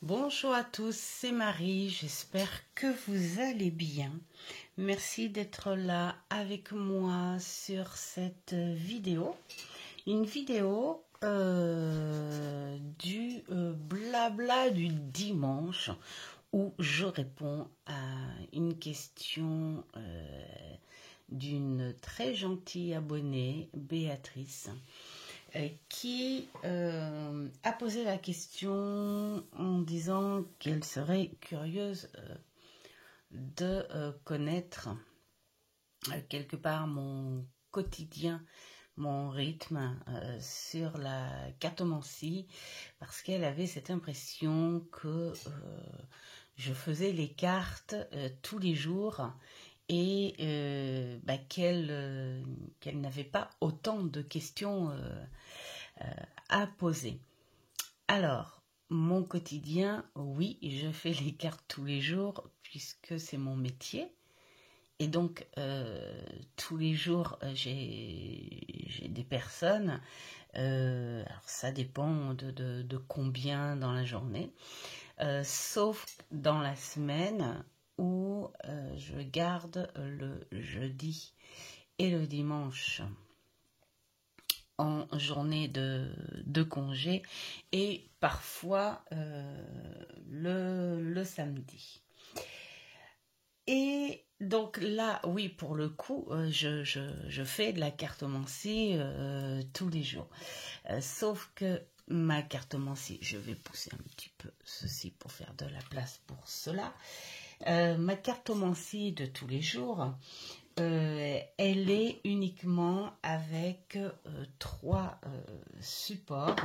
Bonjour à tous, c'est Marie, j'espère que vous allez bien. Merci d'être là avec moi sur cette vidéo. Une vidéo du blabla du dimanche où je réponds à une question d'une très gentille abonnée, Béatrice, qui a posé la question en disant qu'elle serait curieuse de connaître quelque part mon quotidien, mon rythme sur la cartomancie, parce qu'elle avait cette impression que je faisais les cartes tous les jours et qu'elle n'avait pas autant de questions à poser. Alors, mon quotidien, oui, je fais les cartes tous les jours puisque c'est mon métier. Et donc, tous les jours, j'ai des personnes. Alors, ça dépend de combien dans la journée. Sauf dans la semaine où je garde le jeudi et le dimanche en journée de congé et parfois le samedi. Et donc là, oui, pour le coup, je fais de la cartomancie tous les jours. Sauf que ma cartomancie, je vais pousser un petit peu ceci pour faire de la place pour cela. Ma cartomancie de tous les jours, elle est uniquement avec 3 supports.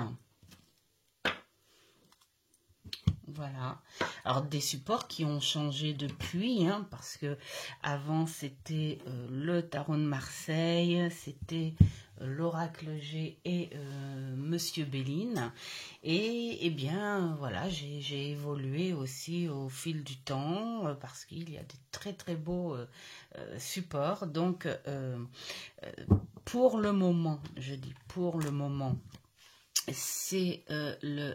Voilà. Alors des supports qui ont changé depuis, parce que avant c'était le tarot de Marseille, c'était l'oracle G et Monsieur Béline. Et bien voilà, j'ai évolué aussi au fil du temps parce qu'il y a des très très beaux supports. Donc pour le moment, je dis pour le moment, c'est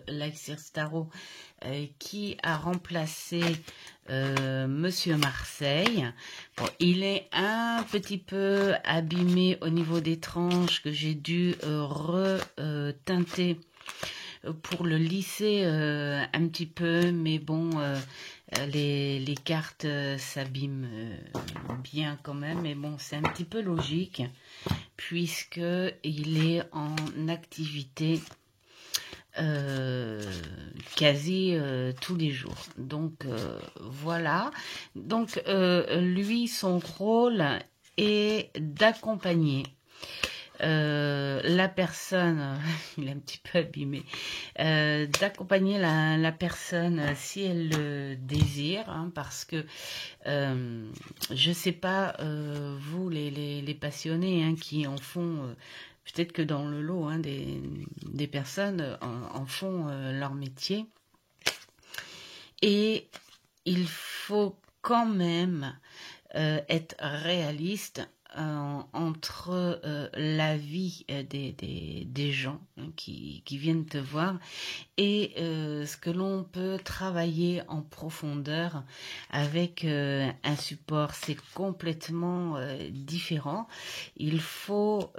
l'Axis Tarot qui a remplacé Monsieur Marseille. Bon, il est un petit peu abîmé au niveau des tranches que j'ai dû reteinter pour le lisser un petit peu, mais bon, les cartes s'abîment bien quand même, mais bon, c'est un petit peu logique puisque il est en activité quasi tous les jours. Donc voilà. Donc lui, son rôle est d'accompagner la personne, il est un petit peu abîmé, d'accompagner la personne si elle le désire, parce que je sais pas vous les passionnés qui en font. Peut-être que dans le lot, des personnes en font leur métier. Et il faut quand même être réaliste entre la vie des gens qui viennent te voir et ce que l'on peut travailler en profondeur avec un support. C'est complètement différent. Il faut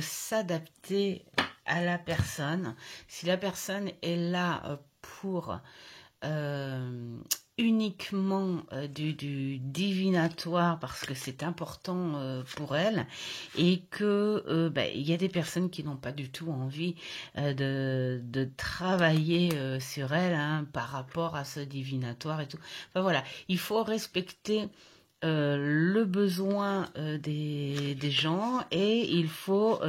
s'adapter à la personne. Si la personne est là pour uniquement du divinatoire parce que c'est important pour elle et que il y a des personnes qui n'ont pas du tout envie de travailler sur elle par rapport à ce divinatoire et tout. Enfin voilà, il faut respecter le besoin des gens et il faut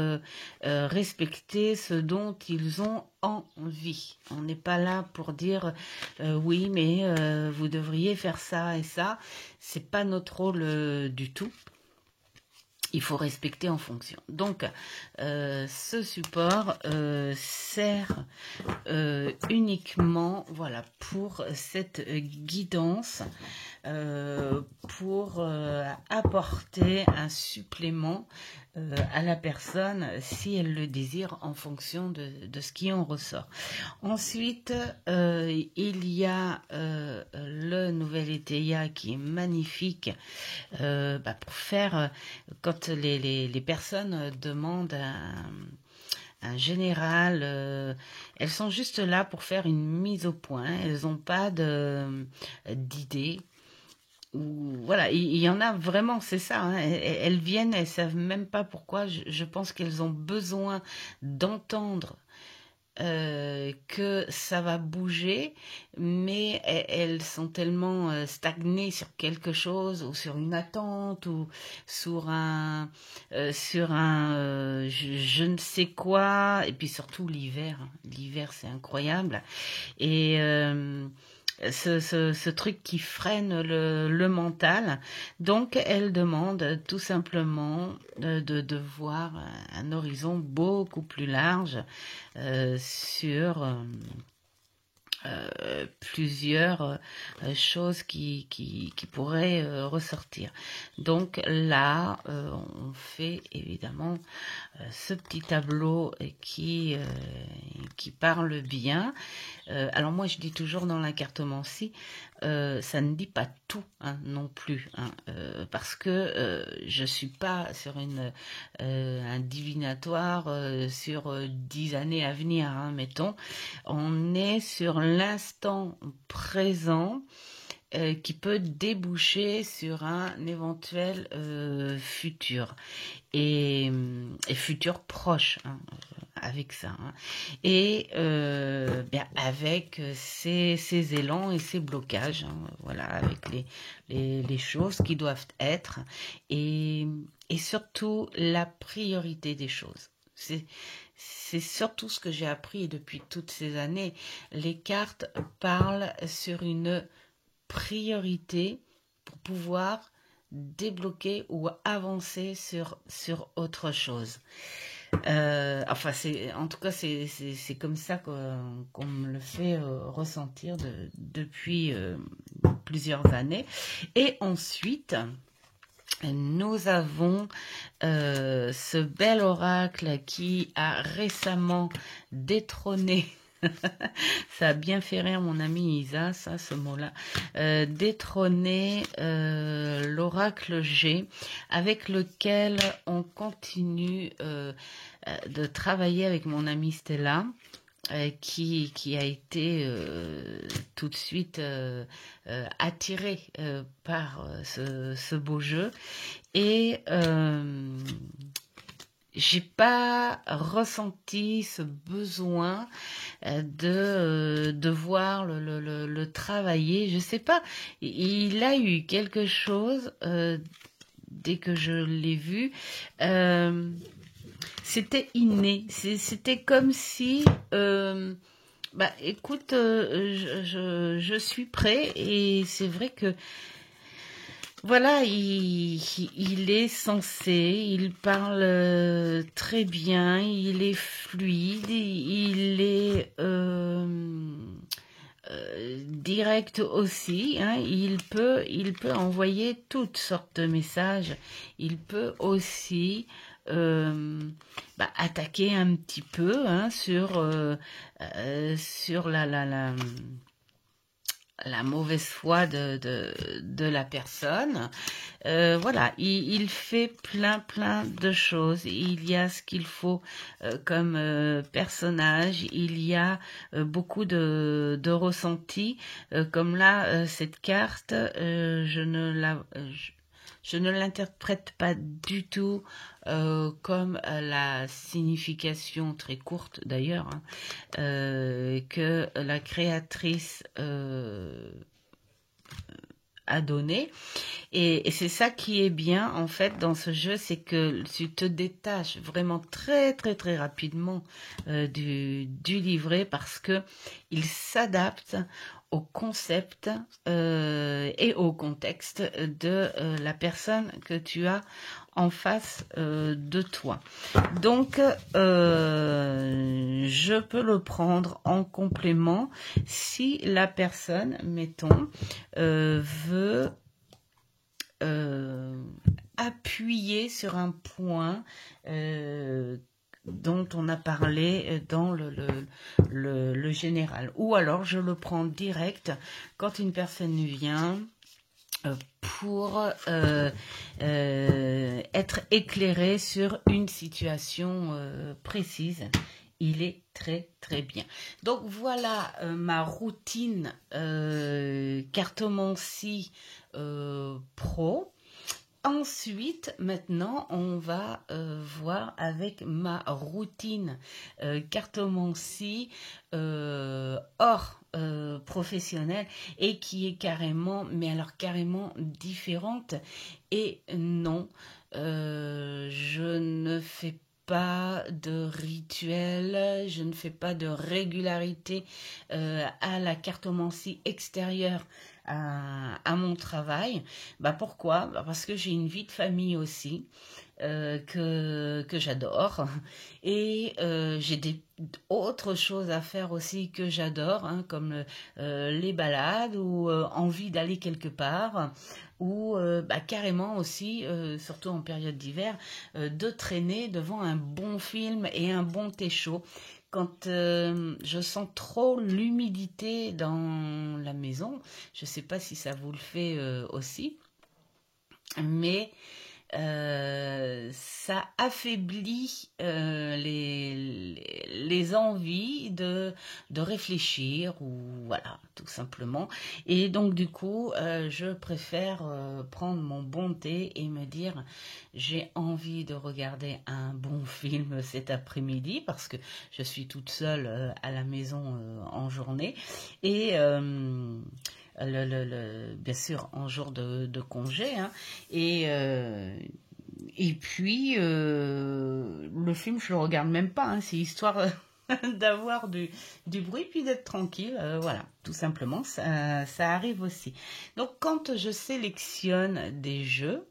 respecter ce dont ils ont envie. On n'est pas là pour dire oui mais vous devriez faire ça et ça. C'est pas notre rôle du tout. il faut respecter en fonction. Donc, ce support sert uniquement, voilà, pour cette guidance, pour apporter un supplément à la personne si elle le désire en fonction de ce qui en ressort. Ensuite, il y a le nouvel ETIA qui est magnifique pour faire, quand les personnes demandent un général, elles sont juste là pour faire une mise au point, elles n'ont pas d'idée. Voilà, il y en a vraiment, c'est ça, hein, elles viennent, elles savent même pas pourquoi, je pense qu'elles ont besoin d'entendre que ça va bouger, mais elles sont tellement stagnées sur quelque chose ou sur une attente ou sur je ne sais quoi, et puis surtout l'hiver, l'hiver c'est incroyable, et ce truc qui freine le mental. Donc, elle demande tout simplement de voir un horizon beaucoup plus large sur plusieurs choses qui pourraient ressortir. Donc là, on fait évidemment ce petit tableau qui parle bien. Alors moi, je dis toujours dans la cartomancie, ça ne dit pas tout non plus, parce que je suis pas sur un divinatoire sur 10 années à venir, mettons. On est sur l'instant présent qui peut déboucher sur un éventuel futur et futur proche, avec ça, et avec ces élans et ces blocages, voilà, avec les choses qui doivent être, et surtout la priorité des choses. C'est surtout ce que j'ai appris depuis toutes ces années. Les cartes parlent sur une priorité pour pouvoir débloquer ou avancer sur autre chose. Enfin, en tout cas, c'est comme ça qu'on me le fait ressentir depuis plusieurs années. Et ensuite, nous avons ce bel oracle qui a récemment détrôné. Ça a bien fait rire mon ami Isa, ça, ce mot-là. Détrôner l'oracle G, avec lequel on continue de travailler avec mon amie Stella, qui a été tout de suite attirée par ce beau jeu. Et j'ai pas ressenti ce besoin de voir le travailler. Je sais pas, il a eu quelque chose dès que je l'ai vu. C'était inné. C'était comme si écoute, je suis prêt, et c'est vrai que voilà, il est sensé, il parle très bien, il est fluide, il est direct aussi, il peut envoyer toutes sortes de messages. Il peut aussi attaquer un petit peu sur la mauvaise foi de la personne. Voilà, il fait plein de choses. Il y a ce qu'il faut comme personnage. Il y a beaucoup de ressentis. Comme là, cette carte, je ne l'interprète pas du tout comme la signification très courte d'ailleurs que la créatrice a donné. Et c'est ça qui est bien en fait dans ce jeu, c'est que tu te détaches vraiment très rapidement du livret, parce que il s'adapte au concept et au contexte de la personne que tu as en face de toi. Donc, je peux le prendre en complément si la personne, mettons, veut appuyer sur un point dont on a parlé dans le général. Ou alors, je le prends direct quand une personne vient pour être éclairée sur une situation précise. Il est très très bien. Donc voilà ma routine cartomancie pro. Ensuite, maintenant, on va voir avec ma routine cartomancie hors professionnelle et qui est carrément, mais alors carrément différente. Et non, je ne fais pas de rituel, je ne fais pas de régularité à la cartomancie extérieure à mon travail. Bah pourquoi? Bah parce que j'ai une vie de famille aussi que j'adore et j'ai autres choses à faire aussi que j'adore, hein, comme les balades ou envie d'aller quelque part ou bah, carrément aussi, surtout en période d'hiver, de traîner devant un bon film et un bon thé chaud. Quand je sens trop l'humidité dans la maison, je ne sais pas si ça vous le fait aussi, mais ça affaiblit les envies de réfléchir ou voilà, tout simplement. Et donc du coup, je préfère prendre mon bon thé et me dire j'ai envie de regarder un bon film cet après-midi parce que je suis toute seule à la maison en journée et bien sûr en jour de congé, hein, et puis le film je le regarde même pas, hein, c'est histoire d'avoir du bruit puis d'être tranquille, voilà, tout simplement, ça arrive aussi. Donc quand je sélectionne des jeux,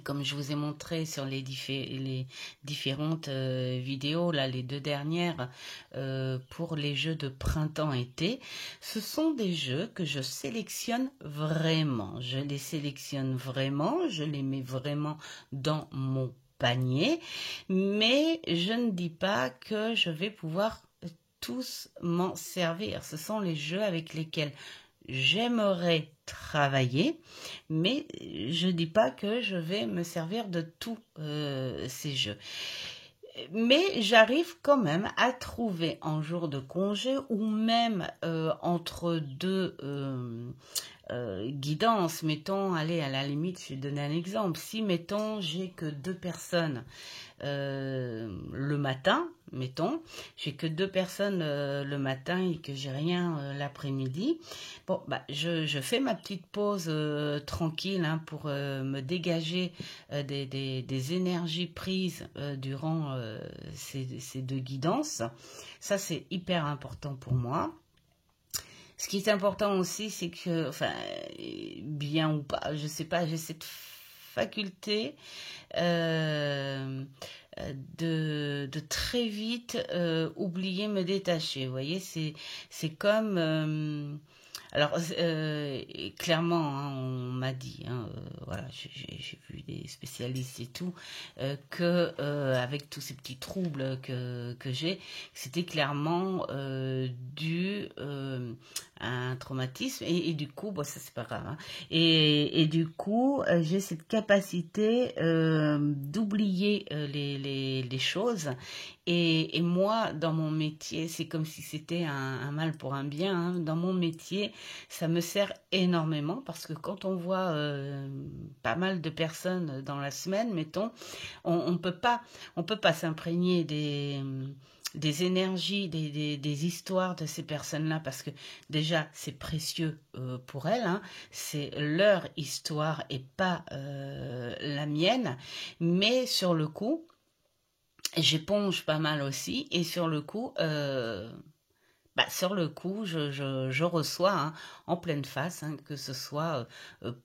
comme je vous ai montré sur les différentes vidéos, là, les 2 dernières, pour les jeux de printemps-été, ce sont des jeux que je sélectionne vraiment. Je les sélectionne vraiment, je les mets vraiment dans mon panier, mais je ne dis pas que je vais pouvoir tous m'en servir. Ce sont les jeux avec lesquels j'aimerais travailler, mais je dis pas que je vais me servir de tous ces jeux. Mais j'arrive quand même à trouver en jour de congé ou même entre deux guidances, mettons, allez, à la limite, je vais donner un exemple. Si, mettons, j'ai que 2 personnes le matin, mettons, j'ai que 2 personnes le matin et que j'ai rien l'après-midi, bon, bah, je fais ma petite pause tranquille, hein, pour me dégager des énergies prises durant ces 2 guidances. Ça, c'est hyper important pour moi. Ce qui est important aussi, c'est que, enfin, bien ou pas, je sais pas, j'ai cette faculté de très vite oublier, me détacher. Vous voyez, c'est comme alors clairement, hein, on m'a dit, hein, voilà, j'ai vu des spécialistes et tout, que avec tous ces petits troubles que j'ai, c'était clairement dû à un traumatisme et du coup, bon, ça c'est pas grave, hein, et du coup, j'ai cette capacité d'oublier les choses. Et moi, dans mon métier, c'est comme si c'était un mal pour un bien, hein. Dans mon métier, ça me sert énormément parce que quand on voit pas mal de personnes dans la semaine, mettons, on peut pas s'imprégner des énergies, des histoires de ces personnes-là, parce que déjà, c'est précieux pour elles, hein. C'est leur histoire et pas la mienne. Mais sur le coup, j'éponge pas mal aussi, et sur le coup, bah, sur le coup, je reçois hein, en pleine face, hein, que ce soit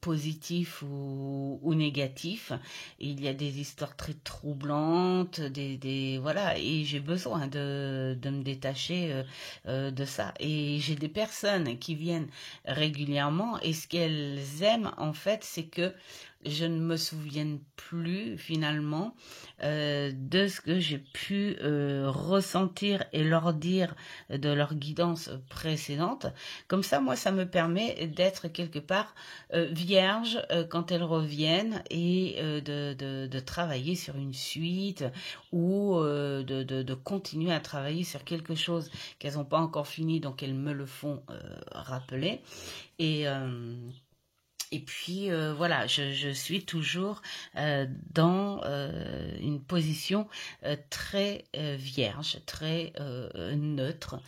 positif ou négatif. Et il y a des histoires très troublantes, voilà, et j'ai besoin de me détacher de ça. Et j'ai des personnes qui viennent régulièrement, et ce qu'elles aiment, en fait, c'est que je ne me souvienne plus finalement de ce que j'ai pu ressentir et leur dire de leur guidance précédente. Comme ça, moi, ça me permet d'être quelque part vierge quand elles reviennent et de travailler sur une suite ou de continuer à travailler sur quelque chose qu'elles n'ont pas encore fini, donc elles me le font rappeler. Et... et puis voilà, je suis toujours dans une position très vierge, très neutre,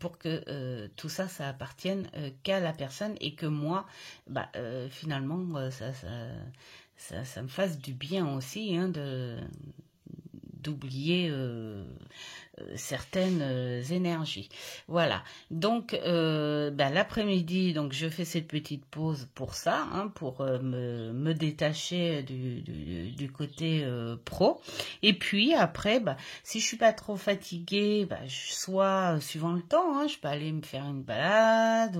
pour que tout ça, ça appartienne qu'à la personne et que moi, bah, finalement, ça me fasse du bien aussi hein, d'oublier certaines énergies. Voilà. Donc bah, l'après-midi, donc je fais cette petite pause pour ça, hein, pour me détacher du côté pro. Et puis après, bah, si je suis pas trop fatiguée, bah, soit suivant le temps, hein, je peux aller me faire une balade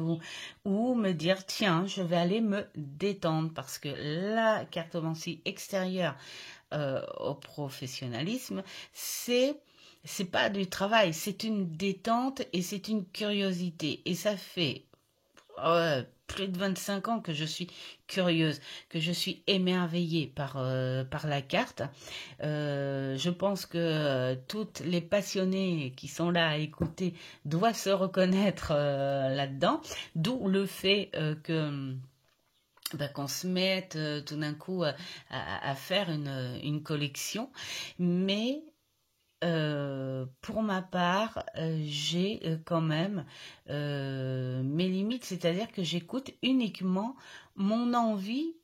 ou me dire tiens, je vais aller me détendre parce que la cartomancie extérieure au professionnalisme, c'est pas du travail, c'est une détente et c'est une curiosité. Et ça fait plus de 25 ans que je suis curieuse, que je suis émerveillée par la carte. Je pense que toutes les passionnés qui sont là à écouter doivent se reconnaître là-dedans, d'où le fait que bah, qu'on se mette tout d'un coup à faire une collection. Mais pour ma part, j'ai quand même mes limites, c'est-à-dire que j'écoute uniquement mon envie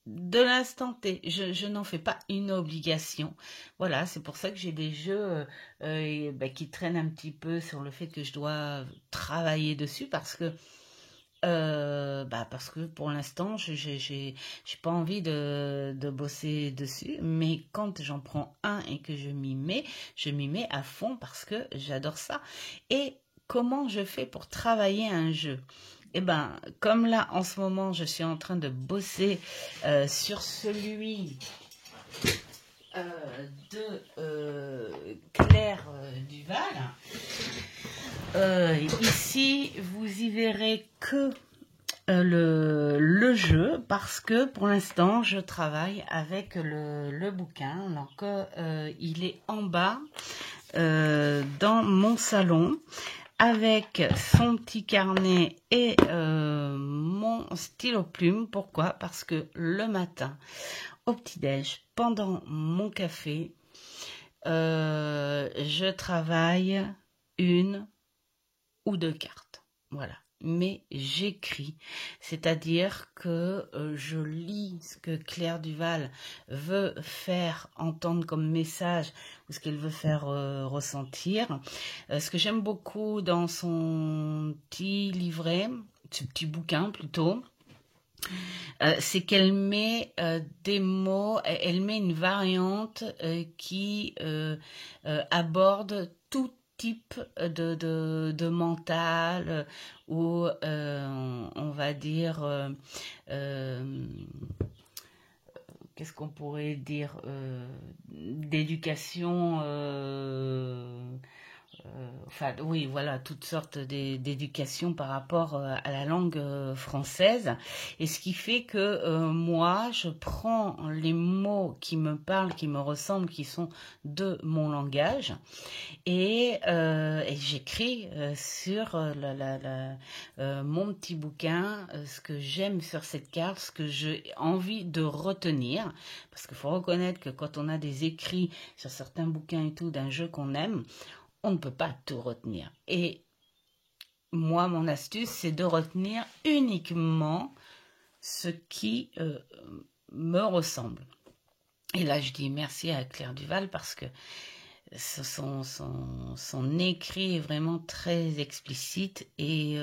de l'instant T. Je n'en fais pas une obligation. Voilà, c'est pour ça que j'ai des jeux bah, qui traînent un petit peu sur le fait que je dois travailler dessus bah parce que pour l'instant, j'ai pas envie de bosser dessus, mais quand j'en prends un et que je m'y mets à fond parce que j'adore ça. Et comment je fais pour travailler un jeu? Eh ben, comme là, en ce moment, je suis en train de bosser sur celui euh, de Claire Duval. Ici, vous y verrez que le jeu parce que pour l'instant je travaille avec le bouquin. Donc il est en bas dans mon salon avec son petit carnet et mon stylo plume. Pourquoi? Parce que le matin au petit-déj, pendant mon café, je travaille une ou deux cartes. Voilà. Mais j'écris, c'est-à-dire que je lis ce que Claire Duval veut faire entendre comme message ou ce qu'elle veut faire ressentir. Ce que j'aime beaucoup dans son petit livret, ce petit bouquin plutôt, c'est qu'elle met des mots, elle met une variante qui aborde tout type de mental ou on va dire qu'est-ce qu'on pourrait dire d'éducation enfin oui voilà toutes sortes d'éducation par rapport à la langue française et ce qui fait que moi je prends les mots qui me parlent, qui me ressemblent, qui sont de mon langage et j'écris sur mon petit bouquin ce que j'aime sur cette carte, ce que j'ai envie de retenir parce qu'il faut reconnaître que quand on a des écrits sur certains bouquins et tout d'un jeu qu'on aime, on ne peut pas tout retenir. Et moi, mon astuce, c'est de retenir uniquement ce qui me ressemble. Et là, je dis merci à Claire Duval parce que son écrit est vraiment très explicite et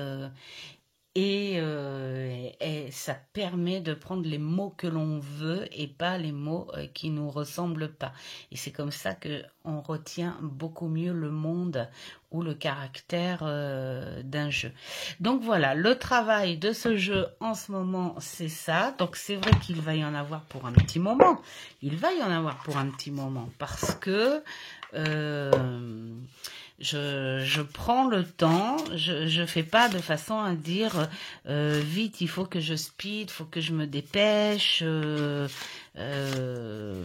ça permet de prendre les mots que l'on veut et pas les mots qui nous ressemblent pas. Et c'est comme ça que on retient beaucoup mieux le monde ou le caractère d'un jeu. Donc voilà, le travail de ce jeu en ce moment, c'est ça. Donc c'est vrai qu'il va y en avoir pour un petit moment. Il va y en avoir pour un petit moment parce que je prends le temps, je fais pas de façon à dire vite, il faut que je speed, il faut que je me dépêche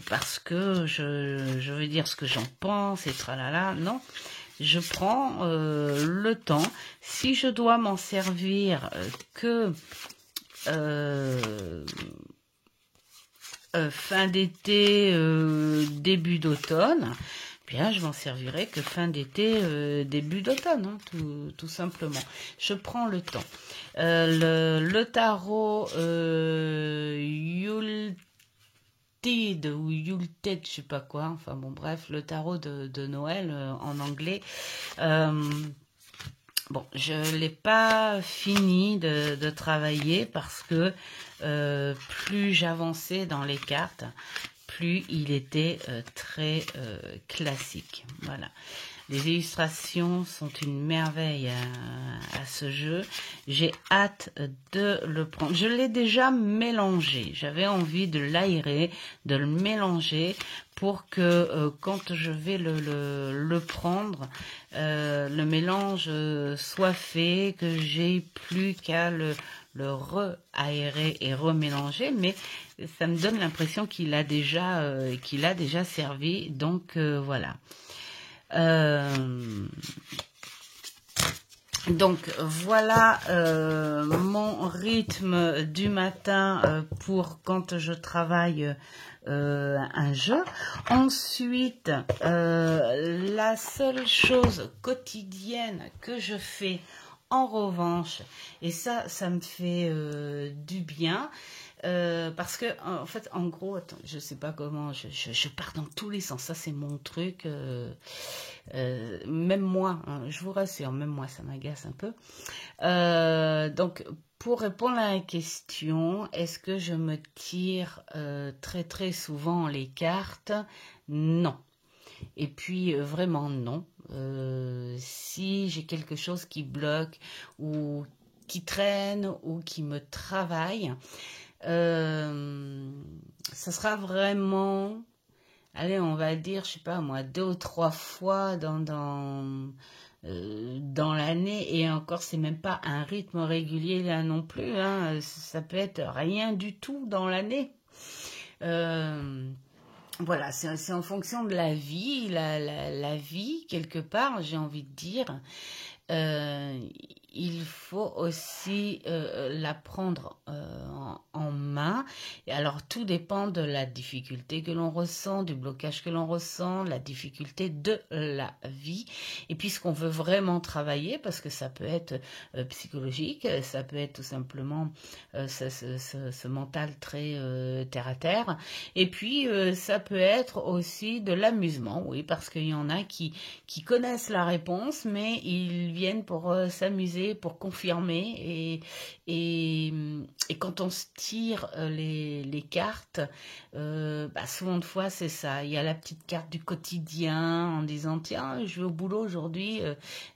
parce que je veux dire ce que j'en pense et tralala. Non, je prends le temps. Si je dois m'en servir que fin d'été, début d'automne, bien, je m'en servirai que fin d'été, début d'automne, hein, tout simplement. Je prends le temps. Le tarot Yuletide ou Yuletide, je sais pas quoi. Enfin bon, bref, le tarot de Noël en anglais. Bon, je l'ai pas fini de travailler parce que plus j'avançais dans les cartes, plus il était très classique. Voilà. Les illustrations sont une merveille à ce jeu. J'ai hâte de le prendre. Je l'ai déjà mélangé. J'avais envie de l'aérer, de le mélanger pour que quand je vais le prendre, le mélange soit fait, que j'ai plus qu'à le re-aérer et remélanger, mais ça me donne l'impression qu'il a déjà servi. Donc voilà. Donc voilà mon rythme du matin pour quand je travaille un jeu. Ensuite, la seule chose quotidienne que je fais en revanche, et ça me fait du bien, parce que en fait, en gros, attends, je sais pas comment, je pars dans tous les sens. Ça, c'est mon truc. Même moi, hein, je vous rassure, même moi, ça m'agace un peu. Donc, pour répondre à la question, est-ce que je me tire très très souvent les cartes? Non. Et puis vraiment non. Si j'ai quelque chose qui bloque ou qui traîne ou qui me travaille, ça sera vraiment, allez, on va dire, je sais pas moi, 2 ou 3 fois dans l'année, et encore, c'est même pas un rythme régulier là non plus, hein. Ça peut être rien du tout dans l'année. Voilà, c'est en fonction de la vie, la vie, quelque part, j'ai envie de dire. Euh, il faut aussi la prendre en main. Et alors, tout dépend de la difficulté que l'on ressent, du blocage que l'on ressent, la difficulté de la vie. Et puis, ce qu'on veut vraiment travailler, parce que ça peut être psychologique, ça peut être tout simplement ce mental très terre à terre. Et puis, ça peut être aussi de l'amusement, oui, parce qu'il y en a qui connaissent la réponse, mais ils viennent pour s'amuser, pour confirmer. Et quand on se tire les cartes, souvent de fois, c'est ça. Il y a la petite carte du quotidien en disant, tiens, je vais au boulot aujourd'hui,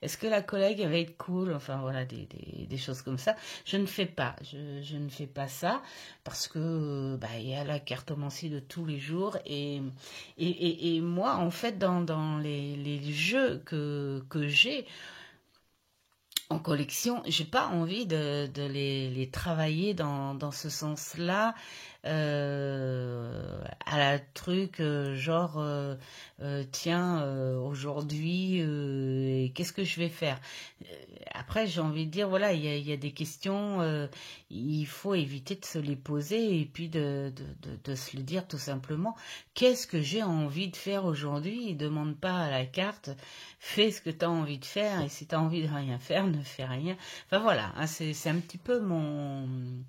est-ce que la collègue elle va être cool? Enfin, voilà, des choses comme ça. Je ne fais pas. Je ne fais pas ça parce que il y a la cartomancie de tous les jours. Et moi, en fait, dans les jeux que j'ai en collection, j'ai pas envie de les travailler dans ce sens-là, à la truc genre tiens aujourd'hui qu'est-ce que je vais faire. Après j'ai envie de dire voilà, il y a des questions, il faut éviter de se les poser et puis de se le dire tout simplement. Qu'est-ce que j'ai envie de faire aujourd'hui? Demande pas à la carte, fais ce que tu as envie de faire, et si tu as envie de rien faire, ne fais rien. Enfin voilà, hein, c'est un petit peu mon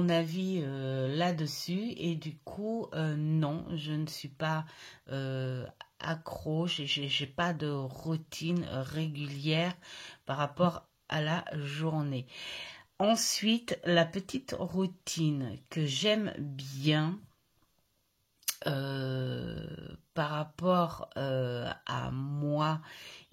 avis là-dessus. Et du coup, non, je ne suis pas accro, j'ai pas de routine régulière par rapport à la journée. Ensuite, la petite routine que j'aime bien, par rapport à moi,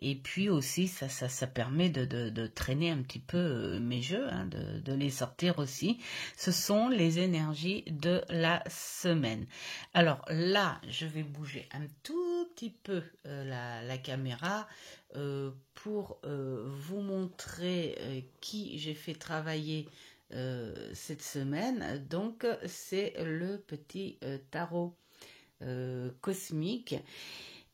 et puis aussi ça permet de traîner un petit peu mes jeux, hein, de les sortir aussi. Ce sont les énergies de la semaine. Alors là, je vais bouger un tout petit peu la caméra pour vous montrer qui j'ai fait travailler cette semaine. Donc c'est le petit tarot cosmique,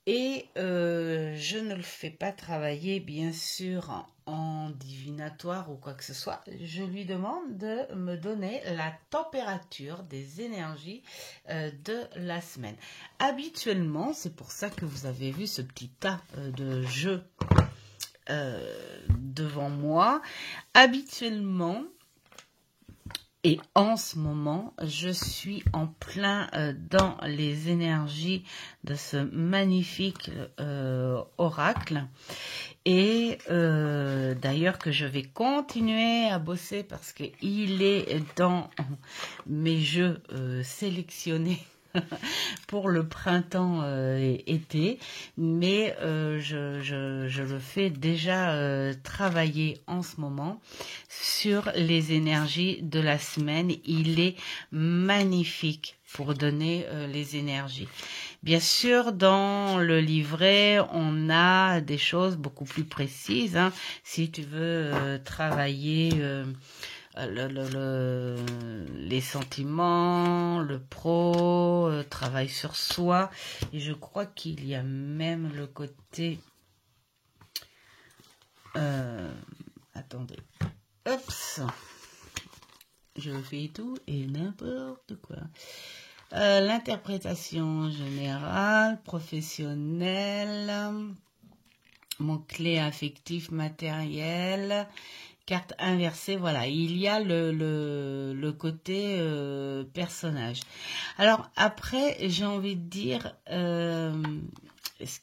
et je ne le fais pas travailler bien sûr en divinatoire ou quoi que ce soit. Je lui demande de me donner la température des énergies de la semaine. Habituellement, c'est pour ça que vous avez vu ce petit tas de jeux devant moi. Habituellement, et en ce moment, je suis en plein dans les énergies de ce magnifique oracle. Et d'ailleurs que je vais continuer à bosser parce qu'il est dans mes jeux sélectionnés pour le printemps et été, mais je le fais déjà travailler en ce moment sur les énergies de la semaine. Il est magnifique pour donner les énergies. Bien sûr, dans le livret, on a des choses beaucoup plus précises, hein. Si tu veux travailler les sentiments, le pro, travail sur soi. Et je crois qu'il y a même le côté... attendez. Oups. Je fais tout et n'importe quoi. L'interprétation générale, professionnelle, mon clé affectif matériel, carte inversée, voilà, il y a le côté personnage. Alors après, j'ai envie de dire, ce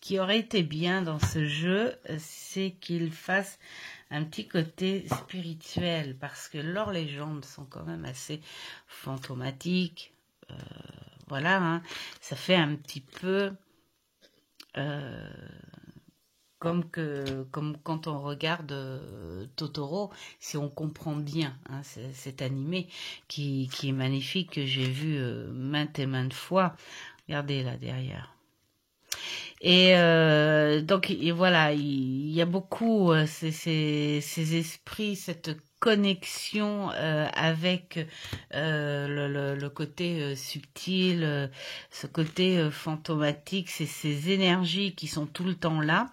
qui aurait été bien dans ce jeu, c'est qu'il fasse un petit côté spirituel, parce que leurs légendes sont quand même assez fantomatiques. Voilà, hein, ça fait un petit peu... comme quand on regarde Totoro, si on comprend bien, hein, cet animé qui est magnifique, que j'ai vu maintes et maintes fois. Regardez là derrière. Et donc et voilà, il y a beaucoup ces esprits, cette connexion avec le côté subtil, ce côté fantomatique, c'est ces énergies qui sont tout le temps là.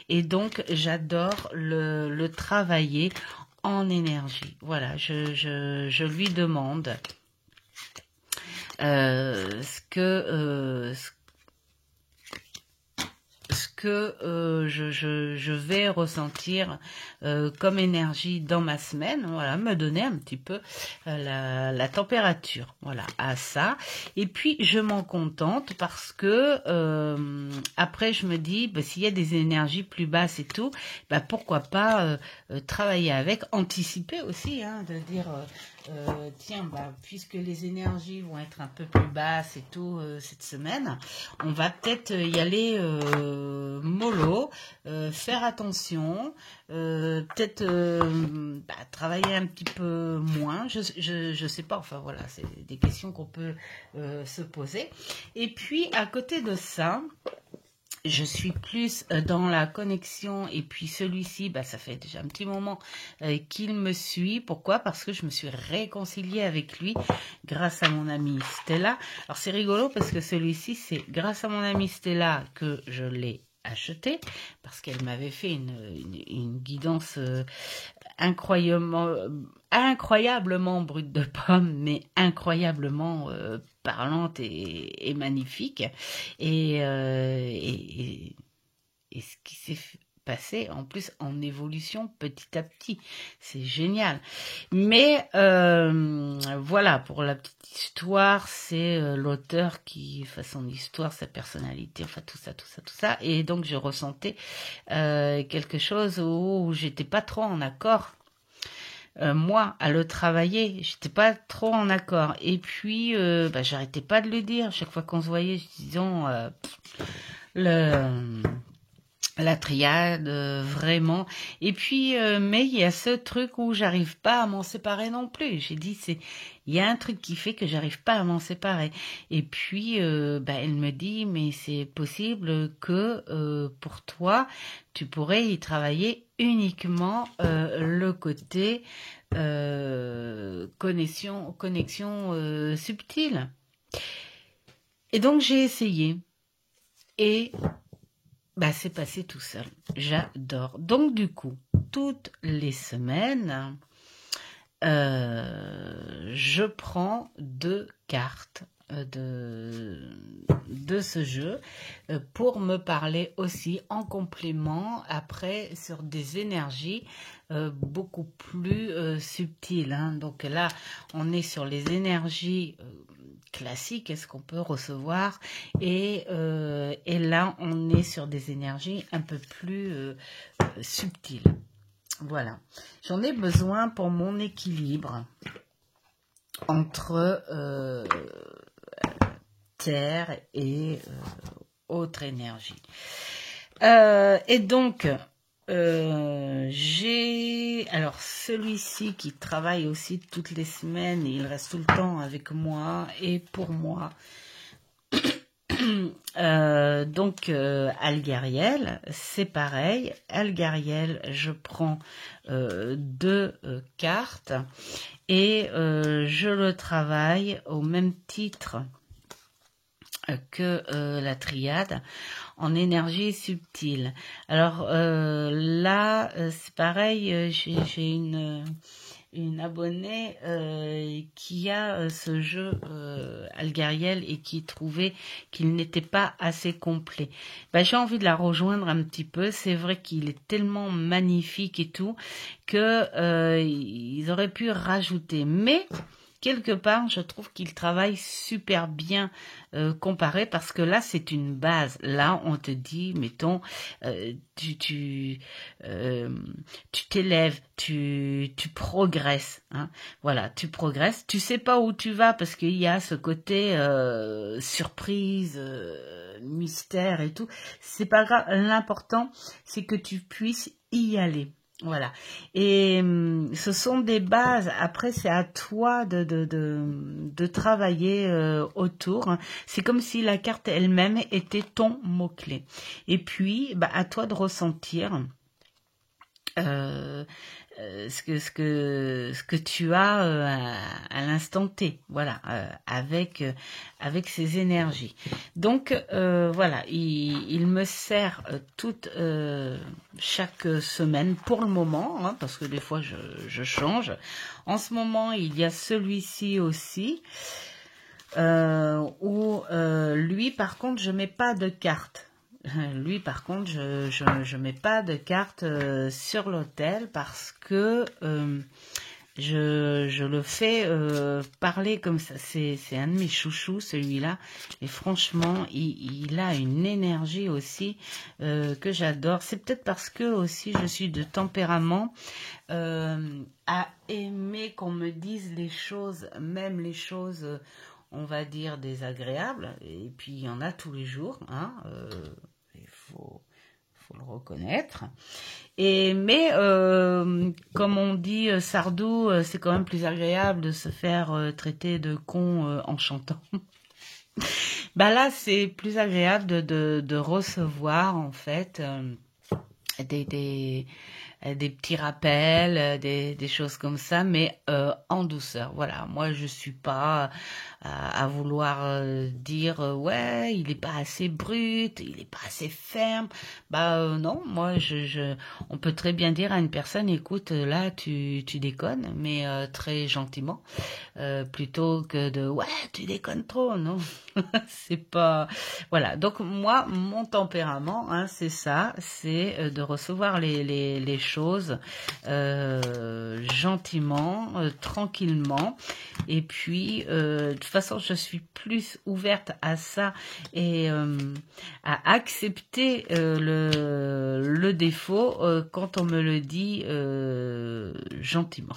Et donc j'adore le travailler en énergie. Voilà, je lui demande ce que je vais ressentir comme énergie dans ma semaine, voilà, me donner un petit peu la température, voilà, à ça. Et puis je m'en contente parce que après je me dis, bah, s'il y a des énergies plus basses et tout, bah, pourquoi pas travailler avec, anticiper aussi, hein, de dire tiens, bah, puisque les énergies vont être un peu plus basses et tout cette semaine, on va peut-être y aller mollo, faire attention, peut-être travailler un petit peu moins, je sais pas, enfin voilà, c'est des questions qu'on peut se poser. Et puis à côté de ça, je suis plus dans la connexion, et puis celui-ci, bah, ça fait déjà un petit moment qu'il me suit. Pourquoi? Parce que je me suis réconciliée avec lui grâce à mon amie Stella. Alors c'est rigolo parce que celui-ci, c'est grâce à mon amie Stella que je l'ai acheté, parce qu'elle m'avait fait une guidance incroyablement brute de pomme, mais incroyablement parlante et magnifique. Et ce qui s'est passer en plus en évolution petit à petit. C'est génial. Mais voilà, pour la petite histoire, c'est l'auteur qui fait son histoire, sa personnalité, enfin tout ça. Et donc je ressentais quelque chose où j'étais pas trop en accord. Moi, à le travailler, j'étais pas trop en accord. Et puis, j'arrêtais pas de le dire. Chaque fois qu'on se voyait, disons, le la triade, vraiment. Et puis, mais il y a ce truc où j'arrive pas à m'en séparer non plus. J'ai dit, il y a un truc qui fait que j'arrive pas à m'en séparer. Et puis, elle me dit, mais c'est possible que pour toi, tu pourrais y travailler uniquement le côté connexion subtile. Et donc, j'ai essayé. Et c'est passé tout seul. J'adore. Donc du coup, toutes les semaines, je prends 2 cartes de ce jeu pour me parler aussi en complément après sur des énergies beaucoup plus subtiles. Hein. Donc là, on est sur les énergies classique, est-ce qu'on peut recevoir et là on est sur des énergies un peu plus subtiles. Voilà, j'en ai besoin pour mon équilibre entre terre et autre énergie. Et donc j'ai alors celui-ci qui travaille aussi toutes les semaines et il reste tout le temps avec moi et pour moi. Algariel, c'est pareil. Algariel, je prends 2 cartes et je le travaille au même titre que la triade en énergie subtile. Alors là, c'est pareil, j'ai une abonnée qui a ce jeu Algariel et qui trouvait qu'il n'était pas assez complet. J'ai envie de la rejoindre un petit peu. C'est vrai qu'il est tellement magnifique et tout que ils auraient pu rajouter. Mais quelque part, je trouve qu'il travaille super bien comparé parce que là, c'est une base. Là, on te dit, mettons, tu t'élèves, tu progresses. Hein. Voilà, tu progresses. Tu sais pas où tu vas parce qu'il y a ce côté surprise, mystère et tout. C'est pas grave. L'important, c'est que tu puisses y aller. Voilà. Et ce sont des bases. Après, c'est à toi de travailler autour. C'est comme si la carte elle-même était ton mot-clé. Et puis, à toi de ressentir ce que tu as à l'instant T, voilà, avec ces énergies. Donc voilà, il me sert chaque semaine pour le moment, hein, parce que des fois je change. En ce moment, il y a celui-ci aussi, où lui, par contre, je mets pas de carte. Lui, par contre, je mets pas de carte sur l'autel parce que je le fais parler comme ça. C'est un de mes chouchous, celui-là. Et franchement, il a une énergie aussi que j'adore. C'est peut-être parce que aussi je suis de tempérament à aimer qu'on me dise les choses, même les choses, on va dire, désagréables. Et puis, il y en a tous les jours, hein. Il faut le reconnaître. Mais comme on dit Sardou, c'est quand même plus agréable de se faire traiter de con en chantant. Là, c'est plus agréable de recevoir en fait des des petits rappels, des choses comme ça, mais en douceur. Voilà, moi je suis pas à vouloir dire ouais, il est pas assez brut, il est pas assez ferme. Bah non, moi on peut très bien dire à une personne, écoute, là tu déconnes, mais très gentiment, plutôt que de ouais, tu déconnes trop, non. C'est pas voilà. Donc moi, mon tempérament, hein, c'est ça, c'est de recevoir les choses gentiment, tranquillement. Et puis, de toute façon, je suis plus ouverte à ça et à accepter le défaut quand on me le dit gentiment.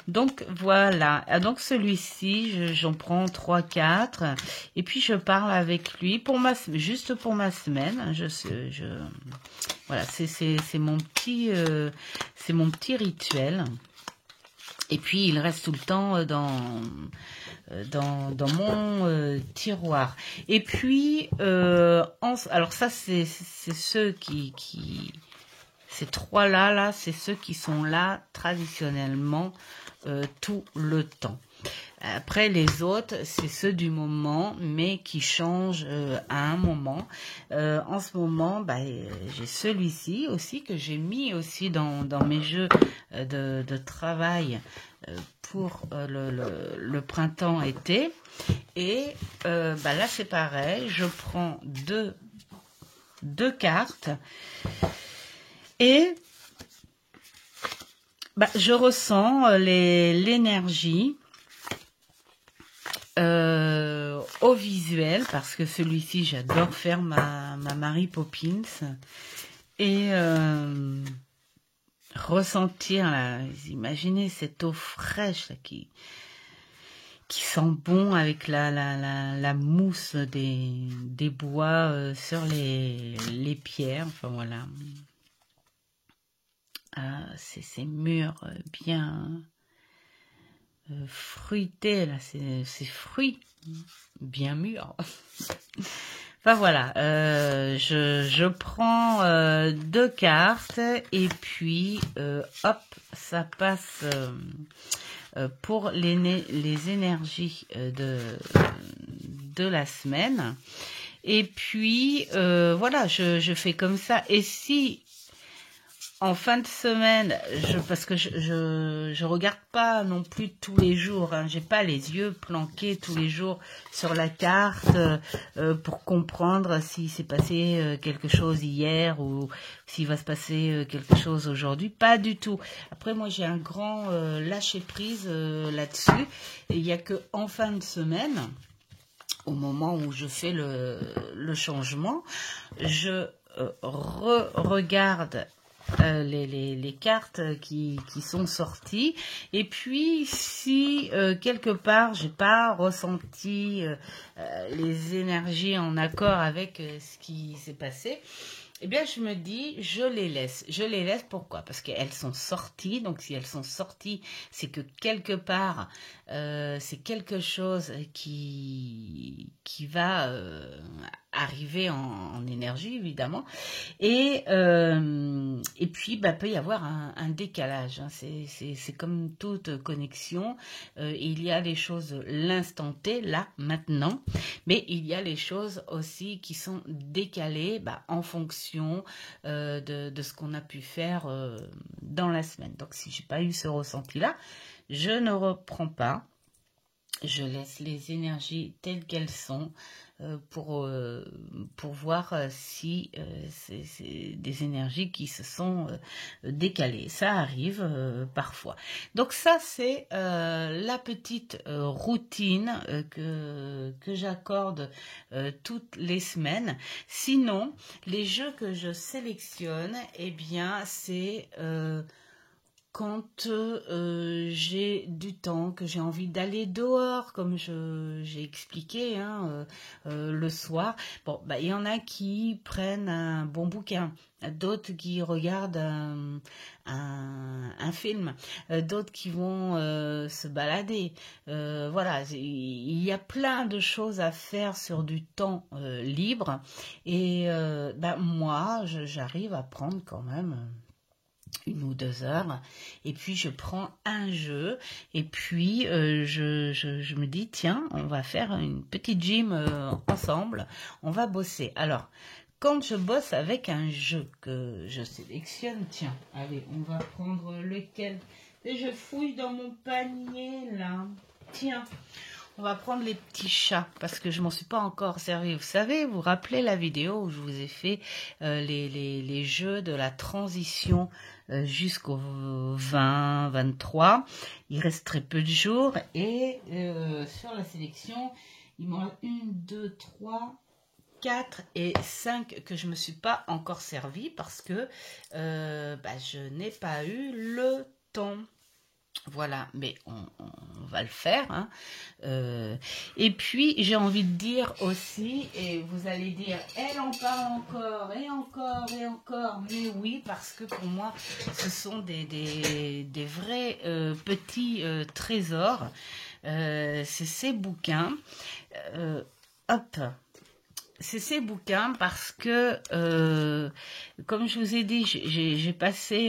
Donc voilà, donc celui-ci, j'en prends 3, 4, et puis je parle avec lui pour juste pour ma semaine. Voilà, c'est mon petit rituel. Et puis il reste tout le temps dans mon tiroir. Et puis alors ça c'est ceux ces trois-là, c'est ceux qui sont là traditionnellement tout le temps. Après, les autres, c'est ceux du moment, mais qui changent à un moment. En ce moment, bah, j'ai celui-ci aussi que j'ai mis aussi dans mes jeux de travail pour le printemps-été. Et bah, là, c'est pareil. Je prends deux cartes. Et bah, je ressens l'énergie au visuel, parce que celui-ci, j'adore faire ma Mary Poppins. Et ressentir, là, imaginez cette eau fraîche là, qui sent bon avec la mousse des bois sur les pierres. Enfin voilà. Ces murs bien fruités, là, ces fruits bien mûrs. Enfin voilà, je prends deux cartes et puis hop, ça passe pour les énergies de la semaine. Et puis voilà, je fais comme ça. Et si en fin de semaine, parce que je regarde pas non plus tous les jours, hein, j'ai pas les yeux planqués tous les jours sur la carte pour comprendre s'il s'est passé quelque chose hier ou s'il va se passer quelque chose aujourd'hui, pas du tout. Après moi j'ai un grand lâcher prise là-dessus, et il y a que en fin de semaine, au moment où je fais le changement, je regarde les cartes qui sont sorties, et puis si quelque part j'ai pas ressenti les énergies en accord avec ce qui s'est passé, eh bien je me dis je les laisse. Pourquoi? Parce qu'elles sont sorties, donc si elles sont sorties, c'est que quelque part c'est quelque chose qui va arriver en énergie, évidemment. Et puis, bah, peut y avoir un décalage. Hein. C'est comme toute connexion. Il y a les choses l'instant T, là, maintenant. Mais il y a les choses aussi qui sont décalées en fonction de ce qu'on a pu faire dans la semaine. Donc, si j'ai pas eu ce ressenti-là, je ne reprends pas. Je laisse les énergies telles qu'elles sont pour voir si c'est des énergies qui se sont décalées. Ça arrive parfois. Donc ça, c'est la petite routine que j'accorde toutes les semaines. Sinon, les jeux que je sélectionne, eh bien, c'est quand j'ai du temps, que j'ai envie d'aller dehors, comme j'ai expliqué hein, le soir. Bon, il y en a qui prennent un bon bouquin, d'autres qui regardent un film, d'autres qui vont se balader. Voilà, il y a plein de choses à faire sur du temps libre. Et moi, j'arrive à prendre quand même 1 ou 2 heures, et puis je prends un jeu, et puis je me dis, tiens, on va faire une petite gym ensemble, on va bosser. Alors, quand je bosse avec un jeu que je sélectionne, tiens, allez, on va prendre lequel? Et je fouille dans mon panier, là. Tiens, on va prendre les petits chats, parce que je m'en suis pas encore servi. Vous savez, vous vous rappelez la vidéo où je vous ai fait les jeux de la transition jusqu'au 20-23. Il reste très peu de jours. Et sur la sélection, il m'en reste 1, 2, 3... 4 et 5 que je ne me suis pas encore servi parce que je n'ai pas eu le temps. Voilà, mais on va le faire. Hein. Et puis, j'ai envie de dire aussi, et vous allez dire, elle en parle encore, et encore, et encore. Mais oui, parce que pour moi, ce sont des vrais petits trésors. C'est ces bouquins. Hop. C'est ces bouquins parce que, comme je vous ai dit, j'ai passé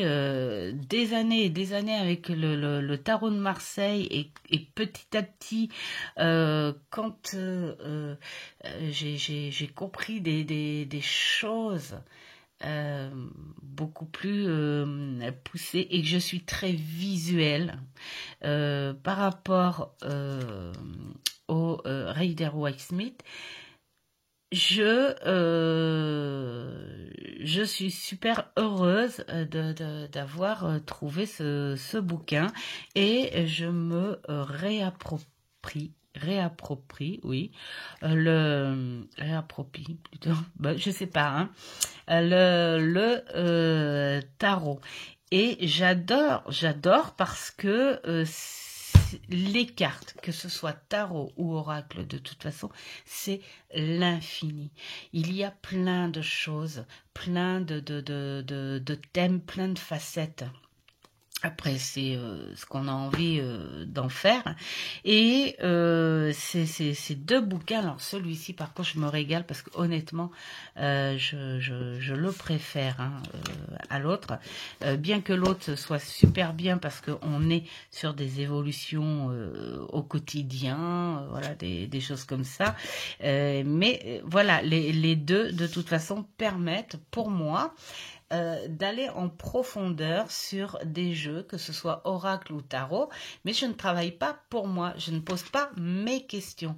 des années et des années avec le tarot de Marseille et petit à petit, quand j'ai compris des choses beaucoup plus poussées et que je suis très visuelle par rapport au Rider-Waite-Smith, je suis super heureuse d'avoir trouvé ce bouquin et je me réapproprie, oui, réapproprie plutôt, je sais pas, hein, le tarot. Et j'adore parce que les cartes, que ce soit tarot ou oracle, de toute façon, c'est l'infini. Il y a plein de choses, plein de thèmes, plein de facettes. Après, c'est ce qu'on a envie d'en faire. Et ces 2 bouquins, alors celui-ci, par contre, je me régale parce que honnêtement, je le préfère à l'autre. Bien que l'autre soit super bien parce qu'on est sur des évolutions au quotidien, voilà, des choses comme ça. Mais voilà, les 2, de toute façon, permettent pour moi d'aller en profondeur sur des jeux, que ce soit oracle ou tarot, mais je ne travaille pas pour moi, je ne pose pas mes questions.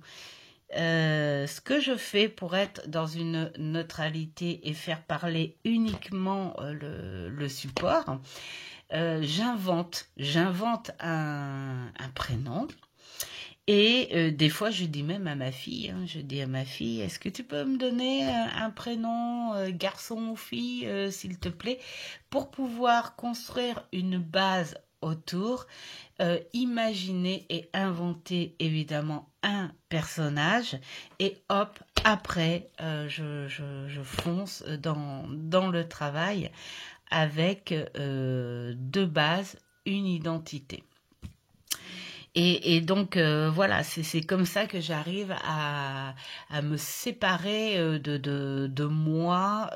Ce que je fais pour être dans une neutralité et faire parler uniquement le support, j'invente un prénom. Et des fois, je dis même à ma fille, est-ce que tu peux me donner un prénom, garçon ou fille, s'il te plaît, pour pouvoir construire une base autour, imaginer et inventer évidemment un personnage, et hop, après, je fonce dans le travail avec 2 bases, une identité. Et donc, voilà, c'est comme ça que j'arrive à me séparer de moi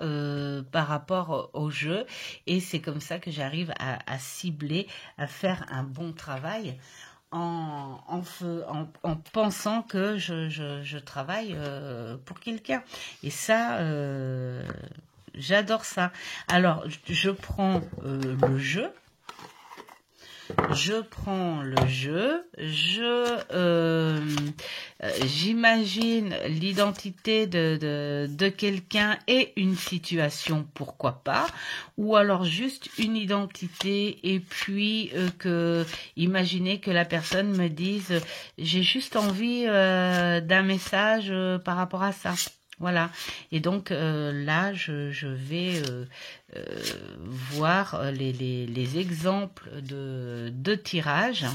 par rapport au jeu. Et c'est comme ça que j'arrive à cibler, à faire un bon travail en pensant que je travaille pour quelqu'un. Et ça, j'adore ça. Alors, je prends le jeu. J'imagine l'identité de quelqu'un et une situation, pourquoi pas, ou alors juste une identité et puis imaginez que la personne me dise j'ai juste envie d'un message par rapport à ça. Voilà, et donc là, je vais voir les exemples de tirage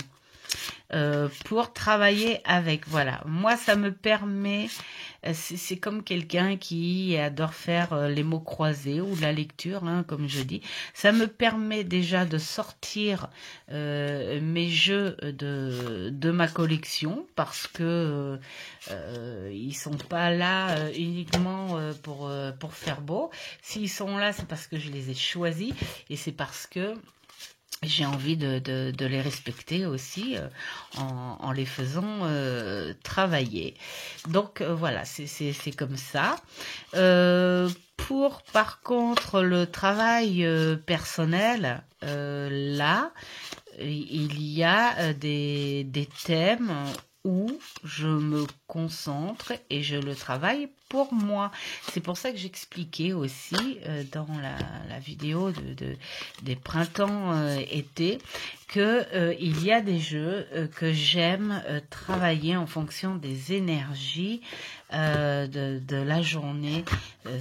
pour travailler avec. Voilà, moi ça me permet, c'est comme quelqu'un qui adore faire les mots croisés ou la lecture, hein, comme je dis. Ça me permet déjà de sortir mes jeux de ma collection parce que ils sont pas là uniquement pour faire beau. S'ils sont là, c'est parce que je les ai choisis et c'est parce que j'ai envie de les respecter aussi en les faisant travailler. Donc voilà, c'est comme ça. Pour par contre le travail personnel, là, il y a des thèmes où je me concentre et je le travaille pour moi. C'est pour ça que j'expliquais aussi dans la vidéo des printemps-été que il y a des jeux que j'aime travailler en fonction des énergies de la journée,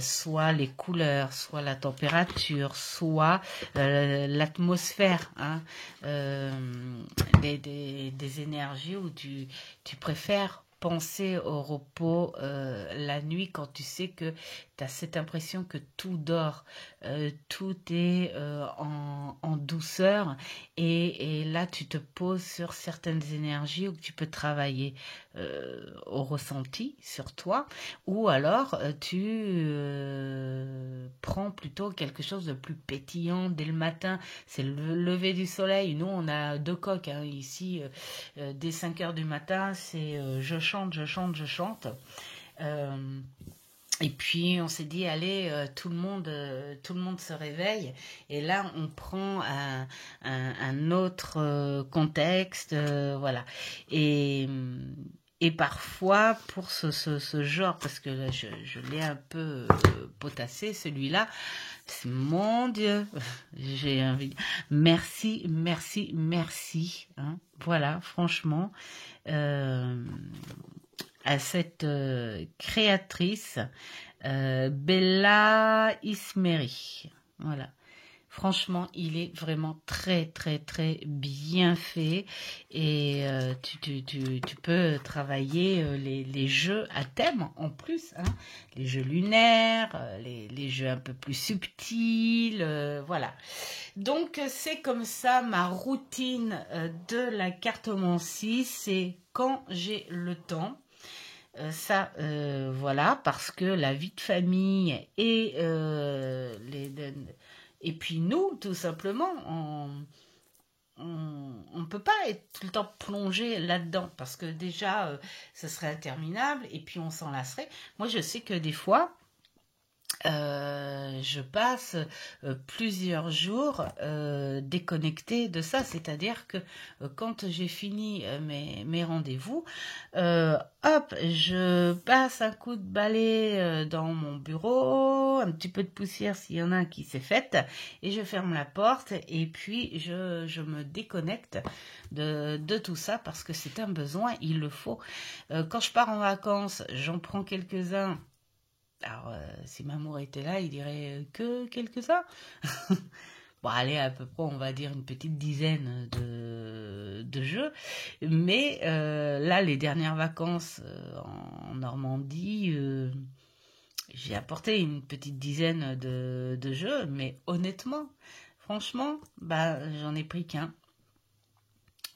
soit les couleurs, soit la température, soit l'atmosphère, hein, des énergies où tu préfères penser au repos la nuit quand tu sais que tu as cette impression que tout dort, tout est en douceur et là tu te poses sur certaines énergies où tu peux travailler au ressenti sur toi ou alors tu prends plutôt quelque chose de plus pétillant dès le matin, c'est le lever du soleil. Nous on a deux coques hein, ici dès 5 heures du matin c'est je chante, je chante, je chante. Et puis on s'est dit allez tout le monde se réveille et là on prend un autre contexte voilà et parfois pour ce genre parce que là, je l'ai un peu potassé celui-là, mon Dieu, j'ai envie de... merci hein, voilà franchement à cette créatrice Bella Ismeri. Voilà. Franchement, il est vraiment très bien fait et tu peux travailler les jeux à thème en plus, hein, les jeux lunaires, les jeux un peu plus subtils, voilà. Donc c'est comme ça ma routine de la cartomancie, c'est quand j'ai le temps. Voilà, parce que la vie de famille et et puis nous, tout simplement, on peut pas être tout le temps plongé là-dedans parce que déjà, ce serait interminable et puis on s'en lasserait. Moi, je sais que des fois, je passe plusieurs jours déconnectée de ça, c'est-à-dire que quand j'ai fini mes rendez-vous, hop, je passe un coup de balai dans mon bureau, un petit peu de poussière s'il y en a un qui s'est faite, et je ferme la porte et puis je me déconnecte de tout ça parce que c'est un besoin, il le faut. Quand je pars en vacances, j'en prends quelques-uns. Alors, si Mamour était là, il dirait que quelques-uns. Bon, allez, à peu près, on va dire une petite dizaine de jeux. Mais là, les dernières vacances en Normandie, j'ai apporté une petite dizaine de jeux. Mais honnêtement, franchement, bah, j'en ai pris qu'un.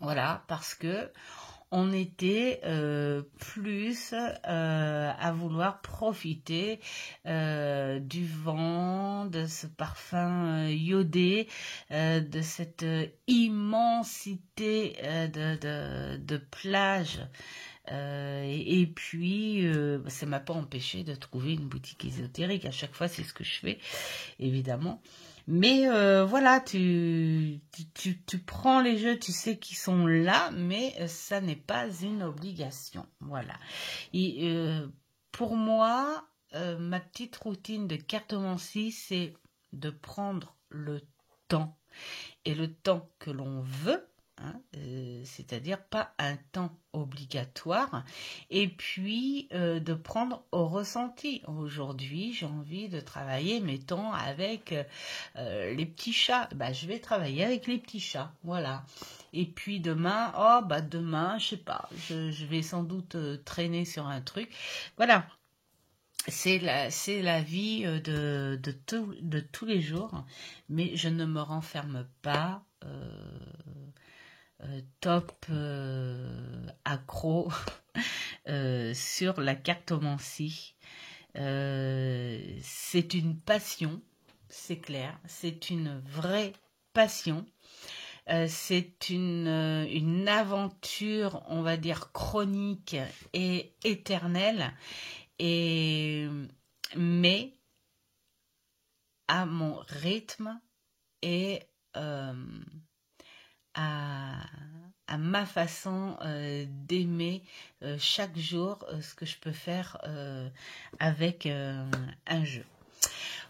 Voilà, parce que on était plus à vouloir profiter du vent, de ce parfum iodé, de cette immensité de plage. Et puis, ça m'a pas empêché de trouver une boutique ésotérique. À chaque fois, c'est ce que je fais, évidemment. Mais voilà, tu prends les jeux, tu sais qu'ils sont là, mais ça n'est pas une obligation. Voilà. Et pour moi, ma petite routine de cartomancie, c'est de prendre le temps. Et le temps que l'on veut, hein, c'est-à-dire pas un temps obligatoire, et puis de prendre au ressenti. Aujourd'hui, j'ai envie de travailler, mettons, avec les petits chats. Bah, je vais travailler avec les petits chats, voilà. Et puis demain, oh bah demain, je sais pas, je vais sans doute traîner sur un truc. Voilà, c'est la vie de tous les jours, mais je ne me renferme pas. Top accro sur la cartomancie. C'est une passion, c'est clair, c'est une vraie passion. C'est une aventure, on va dire, chronique et éternelle, et, mais à mon rythme et à, à ma façon d'aimer chaque jour ce que je peux faire avec un jeu.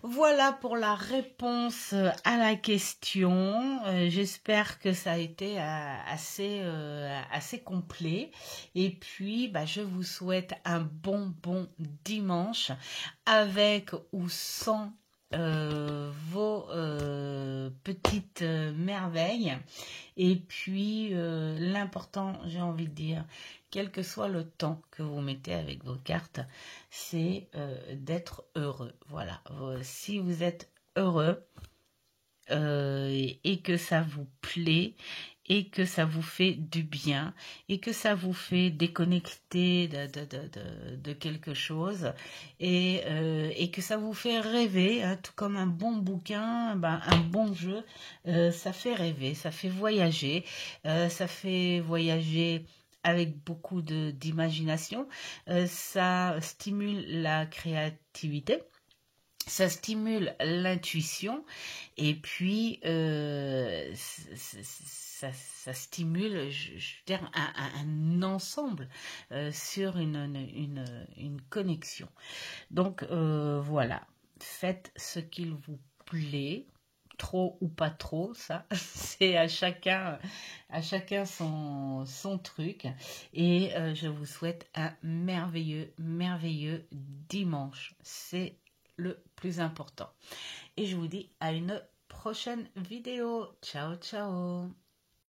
Voilà pour la réponse à la question. J'espère que ça a été assez complet. Et puis, bah, je vous souhaite un bon dimanche avec ou sans vos petites merveilles. Et puis, l'important, j'ai envie de dire, quel que soit le temps que vous mettez avec vos cartes, c'est d'être heureux. Voilà. Si vous êtes heureux et que ça vous plaît et que ça vous fait du bien et que ça vous fait déconnecter de quelque chose et que ça vous fait rêver, hein, tout comme un bon bouquin, ben, un bon jeu, ça fait rêver, ça fait voyager avec beaucoup d'imagination, ça stimule la créativité, ça stimule l'intuition et puis ça stimule, je veux dire, un ensemble sur une connexion. Donc voilà, faites ce qu'il vous plaît, trop ou pas trop, ça c'est à chacun son truc. Et je vous souhaite un merveilleux dimanche. C'est le plus important. Et je vous dis à une prochaine vidéo. Ciao, ciao.